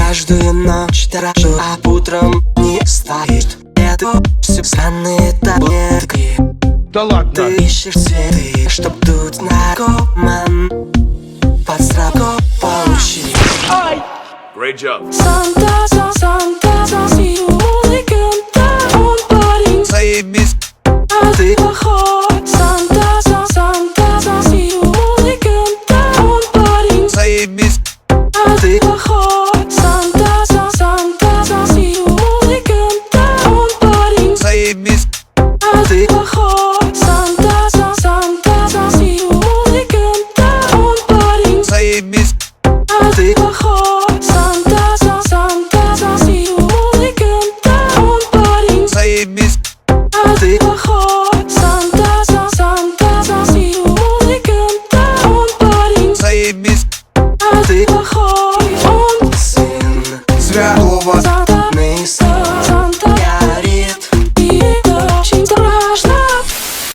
каждую ночь дрожу, а утром не стоит. Это все странные таблетки. Да ладно. Ты ищешь цветы, чтоб дуть наркоман. Подстраку получить. Great job. Санта, сию музыканта, он парень, Заебись, а ты плохой. Санта, сию музыканта, он парень, заебись, а ты плохой. Санта, сию музыканта, он парень, заебись, а ты плохой. Санта, сию музыканта, он парень, заебись, а ты плохой. Санта, сию музыканта, он парень, заебись, а ты плохой. Санта, сию музыканта, он парень, заебись, а ты плохой. Он сын Святого Санта,